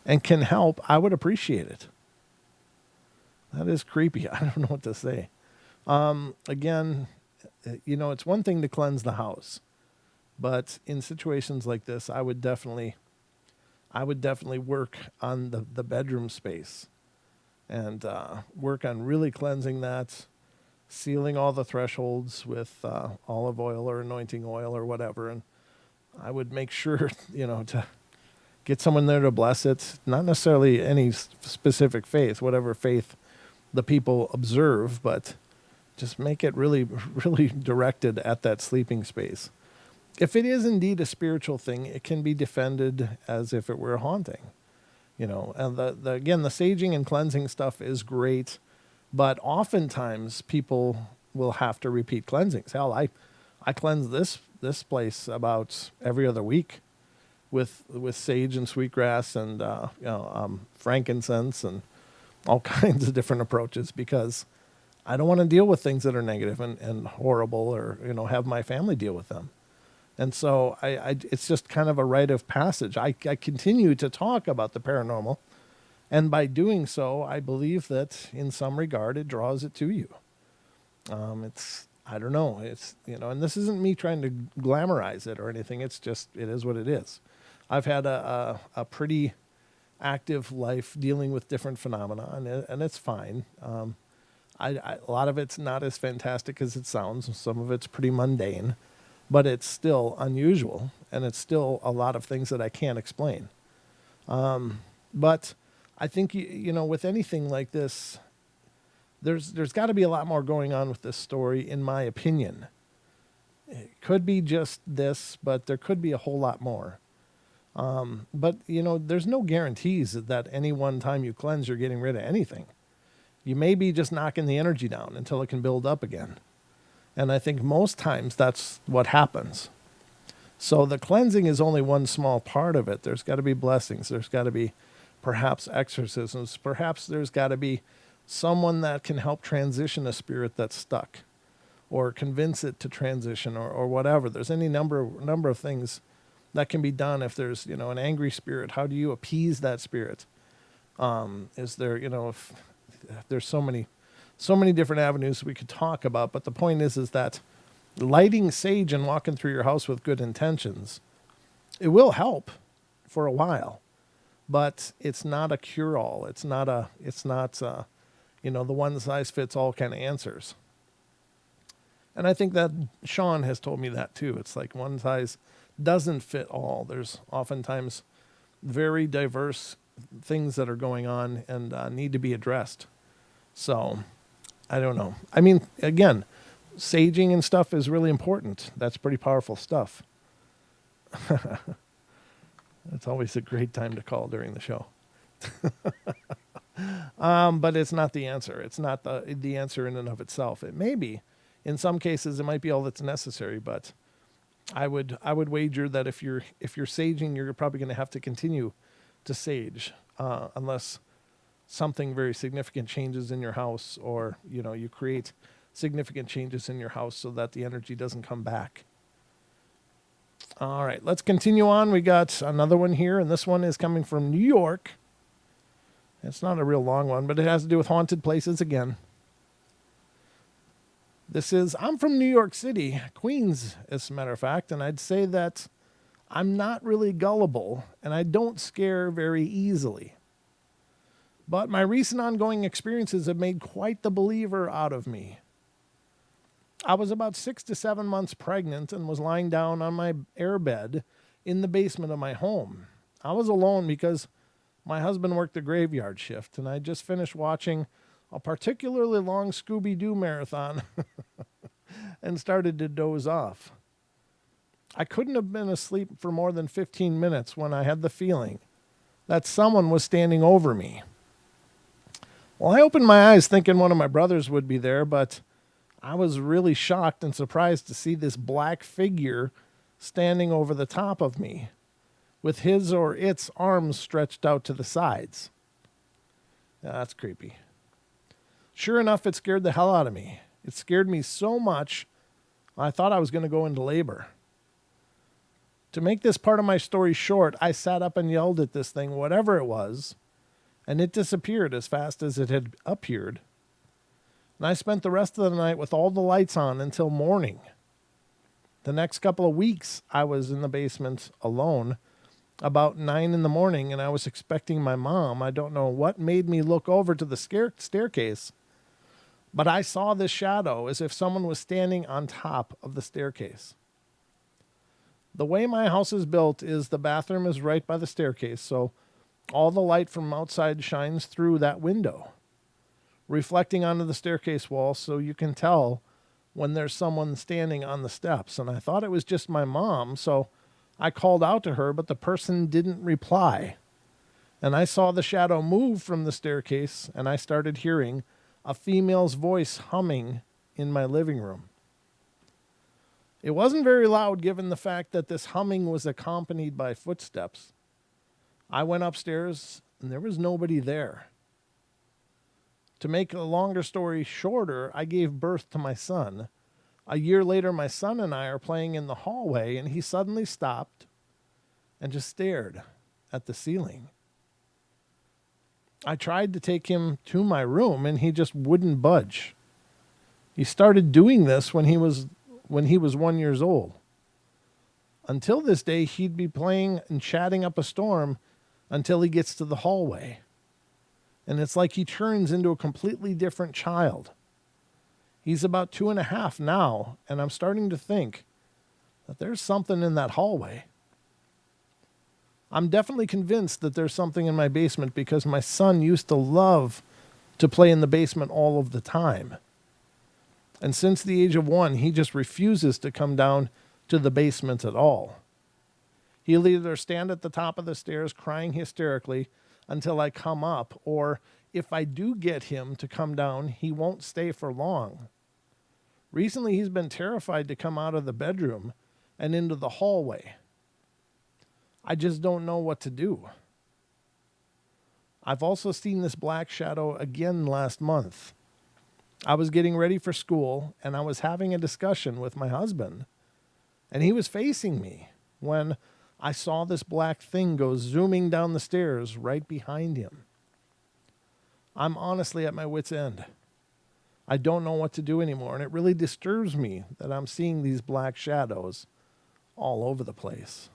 and can help, I would appreciate it. That is creepy. I don't know what to say. Again, it's one thing to cleanse the house, but in situations like this, I would definitely work on the bedroom space and work on really cleansing that, sealing all the thresholds with olive oil or anointing oil or whatever. And I would make sure, to get someone there to bless it, not necessarily any specific faith, whatever faith the people observe, but just make it really, really directed at that sleeping space. If it is indeed a spiritual thing, it can be defended as if it were a haunting. And again, the saging and cleansing stuff is great, but oftentimes people will have to repeat cleansings. Hell, I cleanse this place about every other week with sage and sweetgrass and frankincense and all kinds of different approaches, because I don't want to deal with things that are negative and horrible, or have my family deal with them. And so it's just kind of a rite of passage. I continue to talk about the paranormal, and by doing so, I believe that in some regard it draws it to you. I don't know. And this isn't me trying to glamorize it or anything. It's just, it is what it is. I've had a pretty active life dealing with different phenomena, and it's fine. A lot of it's not as fantastic as it sounds. Some of it's pretty mundane, but it's still unusual, and it's still a lot of things that I can't explain. But I think, with anything like this, there's got to be a lot more going on with this story, in my opinion. It could be just this, but there could be a whole lot more. But there's no guarantees that any one time you cleanse, you're getting rid of anything. You may be just knocking the energy down until it can build up again. And I think most times that's what happens. So the cleansing is only one small part of it. There's got to be blessings. There's got to be perhaps exorcisms. Perhaps there's got to be someone that can help transition a spirit that's stuck, or convince it to transition, or whatever. There's any number of things that can be done. If there's, an angry spirit, how do you appease that spirit? Is there, if there's so many different avenues we could talk about, but the point is that lighting sage and walking through your house with good intentions, it will help for a while, but it's not a cure-all. It's not the one size fits all kind of answers. And I think that Sean has told me that too. It's like one size doesn't fit all. There's oftentimes very diverse things that are going on and need to be addressed. So I don't know. I mean, again, saging and stuff is really important. That's pretty powerful stuff. It's always a great time to call during the show. But it's not the answer. It's not the answer in and of itself. It may be. In some cases, it might be all that's necessary, but I would wager that if you're saging, you're probably going to have to continue to sage, unless something very significant changes in your house, or, you create significant changes in your house so that the energy doesn't come back. All right, let's continue on. We got another one here, and this one is coming from New York. It's not a real long one, but it has to do with haunted places again. I'm from New York City, Queens, as a matter of fact, and I'd say that I'm not really gullible, and I don't scare very easily. But my recent ongoing experiences have made quite the believer out of me. I was about 6 to 7 months pregnant and was lying down on my airbed in the basement of my home. I was alone because my husband worked the graveyard shift, and I just finished watching a particularly long Scooby-Doo marathon and started to doze off. I couldn't have been asleep for more than 15 minutes when I had the feeling that someone was standing over me. Well, I opened my eyes thinking one of my brothers would be there, but I was really shocked and surprised to see this black figure standing over the top of me with his or its arms stretched out to the sides. Yeah, that's creepy. Sure enough, it scared the hell out of me. It scared me so much, I thought I was going to go into labor. To make this part of my story short, I sat up and yelled at this thing, whatever it was, and it disappeared as fast as it had appeared. And I spent the rest of the night with all the lights on until morning. The next couple of weeks, I was in the basement alone, about 9 in the morning, and I was expecting my mom. I don't know what made me look over to the staircase, but I saw this shadow as if someone was standing on top of the staircase. The way my house is built is the bathroom is right by the staircase, so all the light from outside shines through that window, reflecting onto the staircase wall, so you can tell when there's someone standing on the steps. And I thought it was just my mom, so I called out to her, but the person didn't reply. And I saw the shadow move from the staircase, and I started hearing a female's voice humming in my living room. It wasn't very loud given the fact that this humming was accompanied by footsteps. I went upstairs, and there was nobody there. To make a longer story shorter, I gave birth to my son. A year later, my son and I are playing in the hallway, and he suddenly stopped and just stared at the ceiling. I tried to take him to my room, and he just wouldn't budge. He started doing this when he was 1 year old. Until this day, he'd be playing and chatting up a storm until he gets to the hallway. And it's like he turns into a completely different child. He's about 2.5 now, and I'm starting to think that there's something in that hallway. I'm definitely convinced that there's something in my basement because my son used to love to play in the basement all of the time. And since the age of 1, he just refuses to come down to the basement at all. He'll either stand at the top of the stairs crying hysterically until I come up, or if I do get him to come down, he won't stay for long. Recently, he's been terrified to come out of the bedroom and into the hallway. I just don't know what to do. I've also seen this black shadow again last month. I was getting ready for school, and I was having a discussion with my husband, and he was facing me when I saw this black thing go zooming down the stairs right behind him. I'm honestly at my wit's end. I don't know what to do anymore, and it really disturbs me that I'm seeing these black shadows all over the place.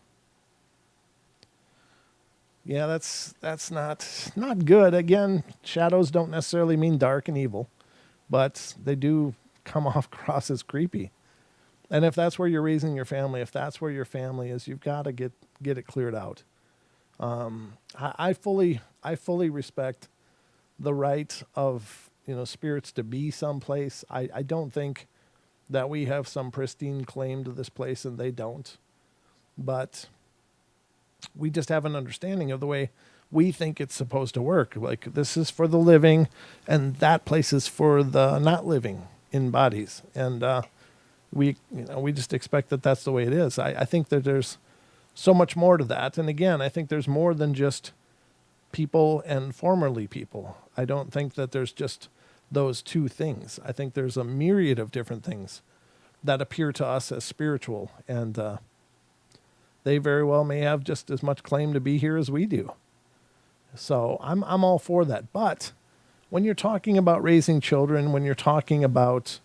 Yeah, that's not good. Again, shadows don't necessarily mean dark and evil, but they do come off cross as creepy. And if that's where you're raising your family, if that's where your family is, you've got to get it cleared out. I fully respect the right of spirits to be someplace. I don't think that we have some pristine claim to this place, and they don't. But we just have an understanding of the way we think it's supposed to work. Like, this is for the living, and that place is for the not living in bodies. And we just expect that that's the way it is. I think that there's so much more to that. And again, I think there's more than just people and formerly people. I don't think that there's just those two things. I think there's a myriad of different things that appear to us as spiritual, and they very well may have just as much claim to be here as we do. So I'm all for that. But when you're talking about raising children, when you're talking about,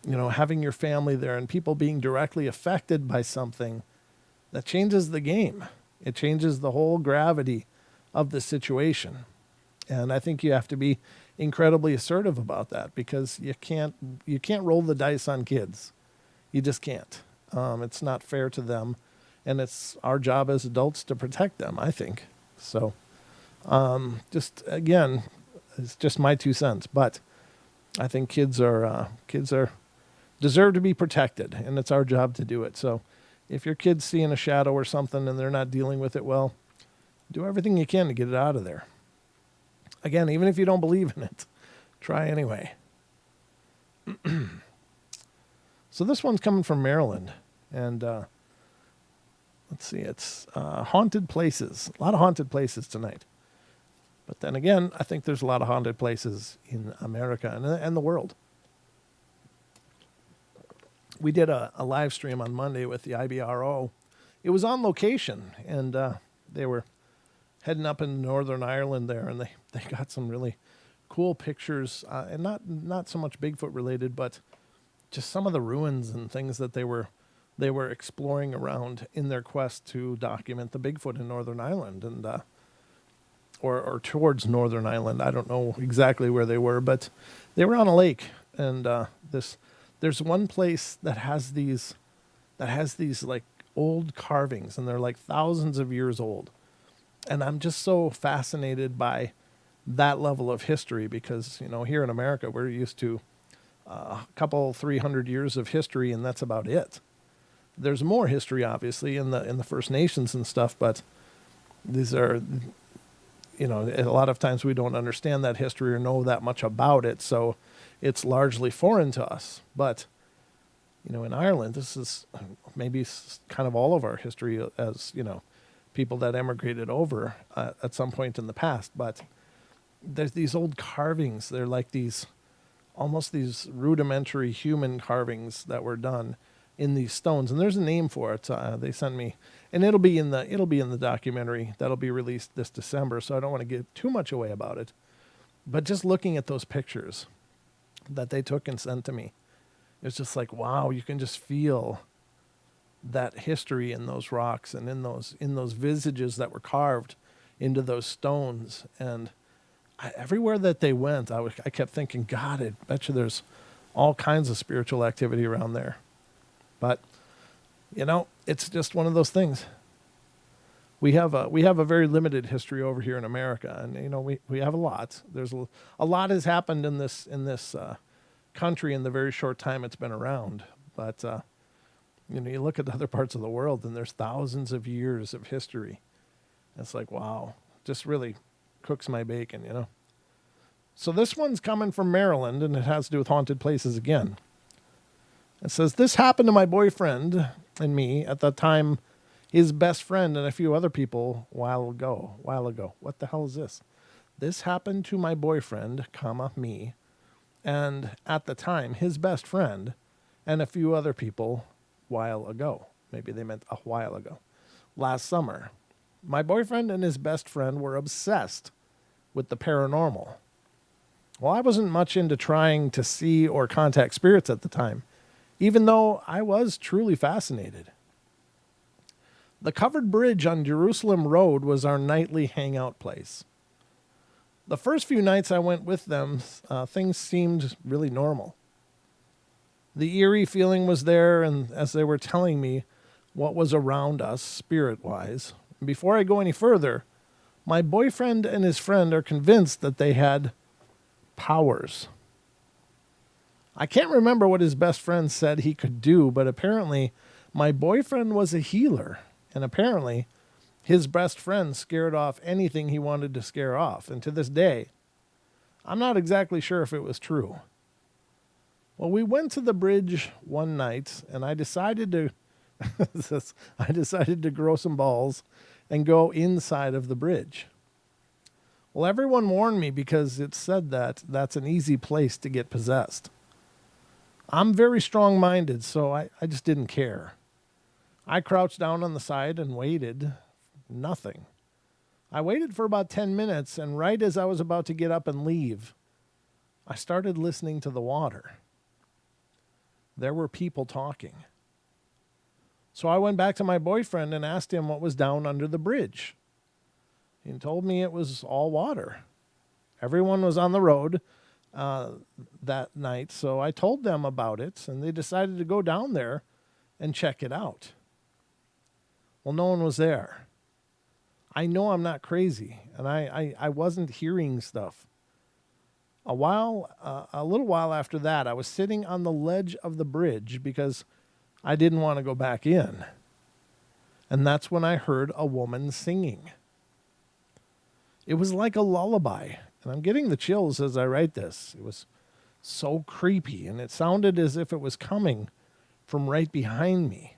having your family there and people being directly affected by something, that changes the game. It changes the whole gravity of the situation. And I think you have to be incredibly assertive about that, because you can't roll the dice on kids. You just can't. It's not fair to them, and it's our job as adults to protect them, I think. So, it's just my 2 cents, but I think kids deserve to be protected, and it's our job to do it. So, if your kid's seeing a shadow or something and they're not dealing with it well, do everything you can to get it out of there. Again, even if you don't believe in it, try anyway. So this one's coming from Maryland, and let's see, it's haunted places. A lot of haunted places tonight. But then again, I think there's a lot of haunted places in America and the world. We did a live stream on Monday with the IBRO. It was on location, and they were heading up in Northern Ireland there, and they got some really cool pictures, and not so much Bigfoot related, but just some of the ruins and things that they were exploring around in their quest to document the Bigfoot in Northern Ireland, and or towards Northern Ireland. I don't know exactly where they were, but they were on a lake, and there's one place that has these like old carvings, and they're like thousands of years old. And I'm just so fascinated by that level of history, because, here in America, we're used to a couple 300 years of history, and that's about it. There's more history, obviously, in the First Nations and stuff, but these are, a lot of times we don't understand that history or know that much about it, so it's largely foreign to us. But, in Ireland, this is maybe kind of all of our history as, people that emigrated over at some point in the past. But there's these old carvings. They're like almost these rudimentary human carvings that were done in these stones. And there's a name for it. They sent me, and it'll be in the documentary that'll be released this December. So I don't want to give too much away about it. But just looking at those pictures that they took and sent to me, it's just like, wow, you can just feel that history in those rocks and in those visages that were carved into those stones. And everywhere that they went, I kept thinking, God, I bet you there's all kinds of spiritual activity around there. But it's just one of those things. We have a very limited history over here in America, and we have a lot. There's a lot has happened in this country in the very short time it's been around. But you look at other parts of the world, and there's thousands of years of history. It's like, wow, just really cooks my bacon, So this one's coming from Maryland, and it has to do with haunted places again. It says, this happened to my boyfriend and me at the time, his best friend and a few other people while ago. What the hell is this? This happened to my boyfriend, me, and at the time, his best friend and a few other people while ago. Maybe they meant a while ago. Last summer, my boyfriend and his best friend were obsessed with the paranormal. Well, I wasn't much into trying to see or contact spirits at the time, even though I was truly fascinated. The covered bridge on Jerusalem Road was our nightly hangout place. The first few nights I went with them, things seemed really normal. The eerie feeling was there, and as they were telling me what was around us spirit-wise, before I go any further, my boyfriend and his friend are convinced that they had powers. I can't remember what his best friend said he could do, but apparently my boyfriend was a healer, and apparently his best friend scared off anything he wanted to scare off. And to this day, I'm not exactly sure if it was true. Well, we went to the bridge one night, and I decided to grow some balls and go inside of the bridge. Well, everyone warned me because it said that that's an easy place to get possessed. I'm very strong minded, so I just didn't care. I crouched down on the side and waited. Nothing. I waited for about 10 minutes, and right as I was about to get up and leave, I started listening to the water. There were people talking. So I went back to my boyfriend and asked him what was down under the bridge. He told me it was all water. Everyone was on the road that night, so I told them about it, and they decided to go down there and check it out. Well, no one was there. I know I'm not crazy, and I wasn't hearing stuff. A little while after that, I was sitting on the ledge of the bridge because I didn't want to go back in. And that's when I heard a woman singing. It was like a lullaby, and I'm getting the chills as I write this. It was so creepy, and it sounded as if it was coming from right behind me.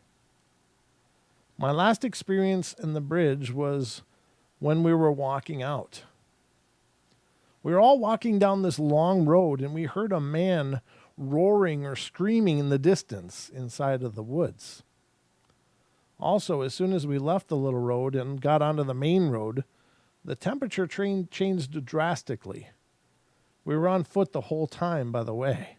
My last experience in the bridge was when we were walking out. We were all walking down this long road, and we heard a man roaring or screaming in the distance inside of the woods. Also, as soon as we left the little road and got onto the main road, the temperature changed drastically. We were on foot the whole time, by the way.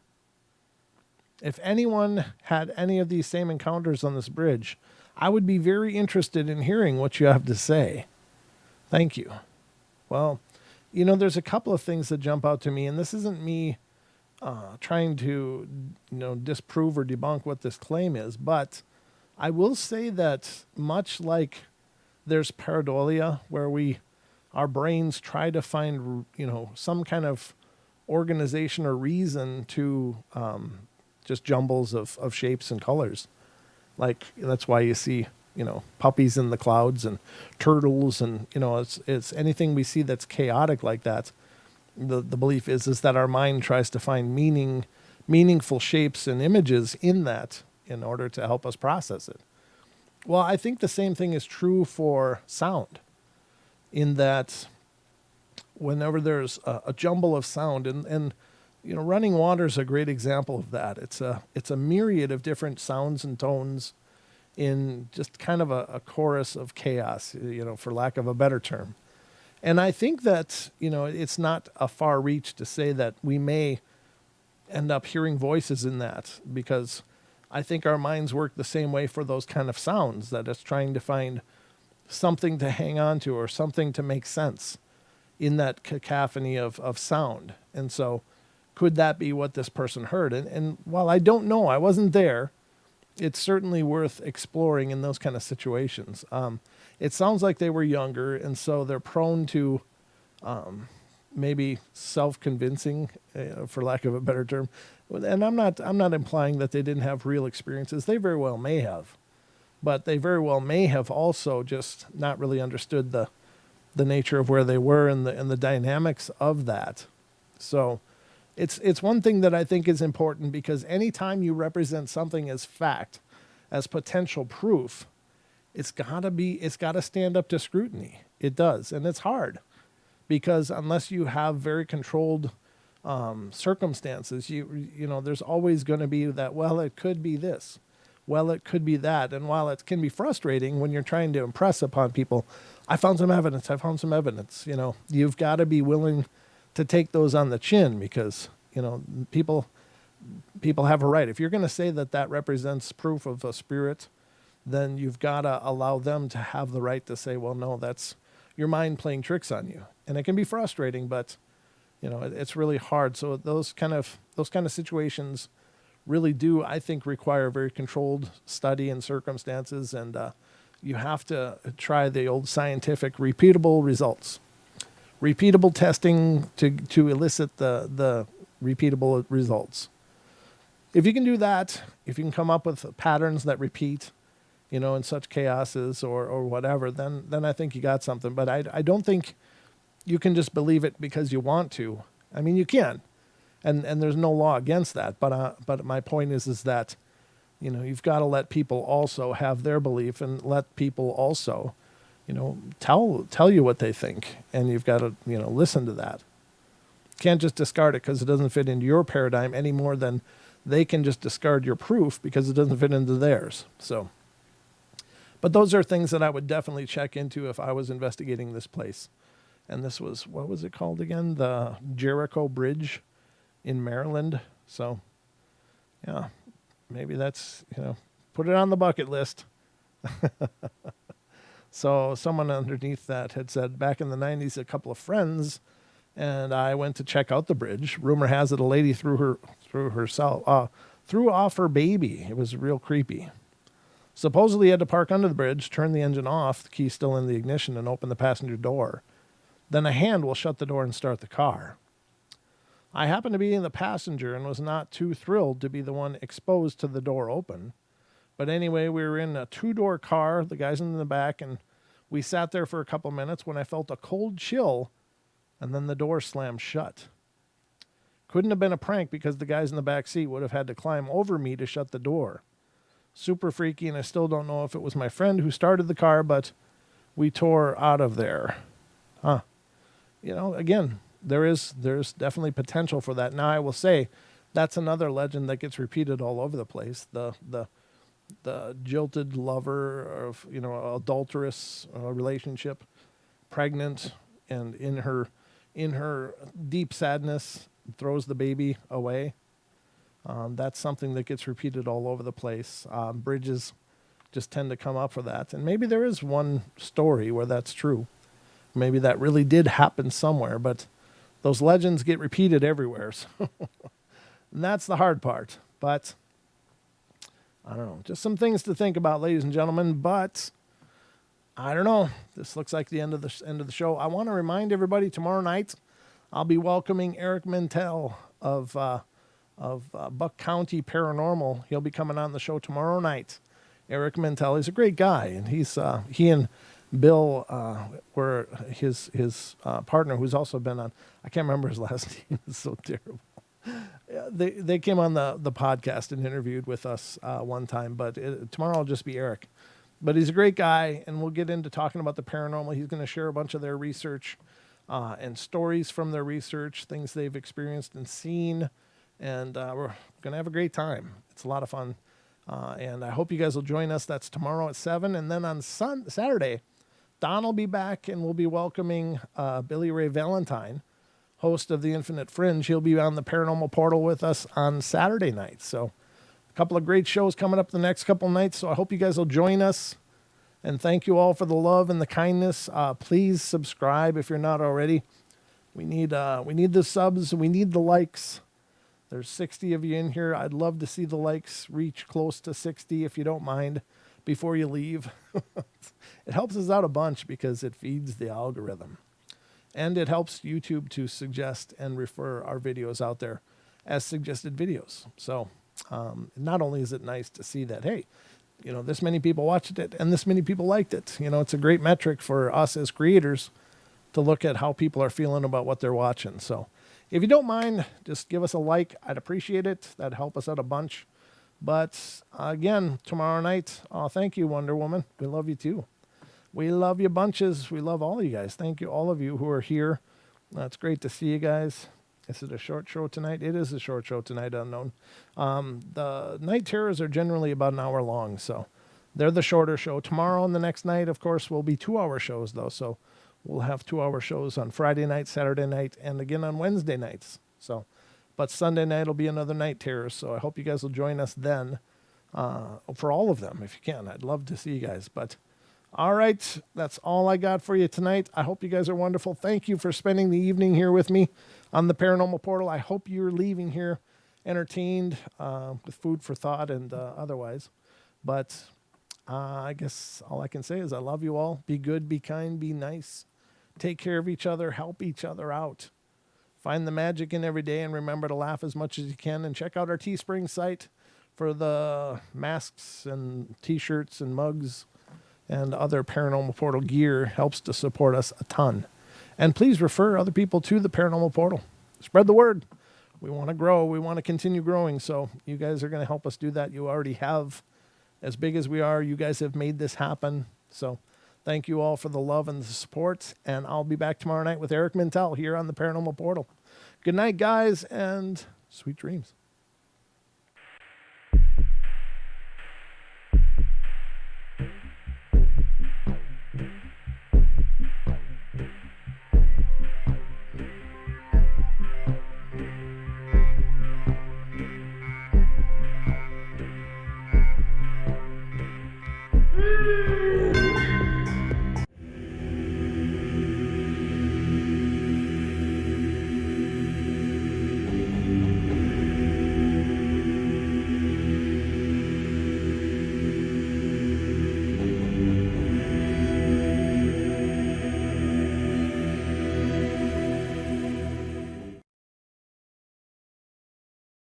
If anyone had any of these same encounters on this bridge, I would be very interested in hearing what you have to say. Thank you. Well, there's a couple of things that jump out to me, and this isn't me trying to, disprove or debunk what this claim is, but I will say that much like there's pareidolia, where our brains try to find, some kind of organization or reason to just jumbles of shapes and colors. Like, that's why you see, puppies in the clouds and turtles, and, it's anything we see that's chaotic like that. The belief is that our mind tries to find meaningful shapes and images in that in order to help us process it. Well, I think the same thing is true for sound, in that whenever there's a jumble of sound, and running water is a great example of that. It's a myriad of different sounds and tones in just kind of a chorus of chaos, for lack of a better term. And I think that, it's not a far reach to say that we may end up hearing voices in that, because I think our minds work the same way for those kind of sounds, that it's trying to find something to hang on to or something to make sense in that cacophony of sound. And so could that be what this person heard? And while I don't know, I wasn't there, it's certainly worth exploring in those kind of situations. It sounds like they were younger, and so they're prone to maybe self-convincing, for lack of a better term. And I'm not implying that they didn't have real experiences. They very well may have, but they very well may have also just not really understood the nature of where they were and the dynamics of that. So it's one thing that I think is important, because anytime you represent something as fact, as potential proof, it's got to stand up to scrutiny. It does. And it's hard, because unless you have very controlled circumstances, there's always going to be that, well, it could be this, well, it could be that. And while it can be frustrating when you're trying to impress upon people, I found some evidence, you've got to be willing to take those on the chin, because, people have a right. If you're going to say that represents proof of a spirit, then you've got to allow them to have the right to say, well, no, that's your mind playing tricks on you. And it can be frustrating, but it's really hard. So those kind of situations really do, I think, require very controlled study and circumstances. And you have to try the old scientific repeatable results, repeatable testing to elicit the repeatable results. If you can do that, if you can come up with patterns that repeat, in such chaoses or whatever, then I think you got something. But I don't think you can just believe it because you want to. I mean, you can, and there's no law against that. But my point is that, you've got to let people also have their belief, and let people also, tell you what they think, and you've got to, listen to that. Can't just discard it because it doesn't fit into your paradigm any more than they can just discard your proof because it doesn't fit into theirs. So, but those are things that I would definitely check into if I was investigating this place. And this was, what was it called again? The Jericho Bridge in Maryland. So, yeah, maybe that's, put it on the bucket list. So someone underneath that had said back in the 90s, a couple of friends and I went to check out the bridge. Rumor has it a lady threw off her baby. It was real creepy. Supposedly, he had to park under the bridge, turn the engine off, the key still in the ignition, and open the passenger door. Then a hand will shut the door and start the car. I happened to be in the passenger and was not too thrilled to be the one exposed to the door open. But anyway, we were in a 2-door car, the guys in the back, and we sat there for a couple minutes when I felt a cold chill, and then the door slammed shut. Couldn't have been a prank because the guys in the back seat would have had to climb over me to shut the door. Super freaky, and I still don't know if it was my friend who started the car, but we tore out of there. Again, there's definitely potential for that. Now, I will say that's another legend that gets repeated all over the place. The jilted lover of, adulterous relationship, pregnant, and in her deep sadness throws the baby away. That's something that gets repeated all over the place. Bridges just tend to come up for that. And maybe there is one story where that's true. Maybe that really did happen somewhere, but those legends get repeated everywhere. So and that's the hard part. But I don't know. Just some things to think about, ladies and gentlemen. But I don't know. This looks like the end of the show. I want to remind everybody tomorrow night I'll be welcoming Eric Mintel of Buck County Paranormal. He'll be coming on the show tomorrow night. Eric Mintel, he's a great guy, and he and Bill were his partner, who's also been on. I can't remember his last name. It's so terrible. They came on the podcast and interviewed with us one time, but tomorrow will just be Eric. But he's a great guy, and we'll get into talking about the paranormal. He's going to share a bunch of their research and stories from their research, things they've experienced and seen, and we're going to have a great time. It's a lot of fun, and I hope you guys will join us. That's tomorrow at 7, and then on Saturday, Don will be back, and we'll be welcoming Billy Ray Valentine, host of the Infinite Fringe. He'll be on the Paranormal Portal with us on Saturday night. So a couple of great shows coming up the next couple nights. So I hope you guys will join us. And thank you all for the love and the kindness. Please subscribe if you're not already. We need the subs. We need the likes. There's 60 of you in here. I'd love to see the likes reach close to 60 if you don't mind before you leave. It helps us out a bunch because it feeds the algorithm. And it helps YouTube to suggest and refer our videos out there as suggested videos. So not only is it nice to see that, hey, this many people watched it and this many people liked it. It's a great metric for us as creators to look at how people are feeling about what they're watching. So if you don't mind, just give us a like. I'd appreciate it. That'd help us out a bunch. But again, tomorrow night, thank you, Wonder Woman. We love you too. We love you bunches. We love all of you guys. Thank you, all of you who are here. It's great to see you guys. Is it a short show tonight? It is a short show tonight, Unknown. The night terrors are generally about an hour long, so they're the shorter show. Tomorrow and the next night, of course, will be 2-hour shows, though. So we'll have 2-hour shows on Friday night, Saturday night, and again on Wednesday nights. But Sunday night will be another night terror, so I hope you guys will join us then for all of them if you can. I'd love to see you guys, but all right, that's all I got for you tonight. I hope you guys are wonderful. Thank you for spending the evening here with me on the Paranormal Portal. I hope you're leaving here entertained with food for thought and otherwise. But I guess all I can say is I love you all. Be good, be kind, be nice. Take care of each other. Help each other out. Find the magic in every day and remember to laugh as much as you can. And check out our Teespring site for the masks and T-shirts and mugs and other Paranormal Portal gear. Helps to support us a ton. And please refer other people to the Paranormal Portal. Spread the word. We want to grow. We want to continue growing. So you guys are going to help us do that. You already have. As big as we are, you guys have made this happen. So Thank you all for the love and the support. And I'll be back tomorrow night with Eric Mintel here on the Paranormal Portal. Good night, guys, and sweet dreams.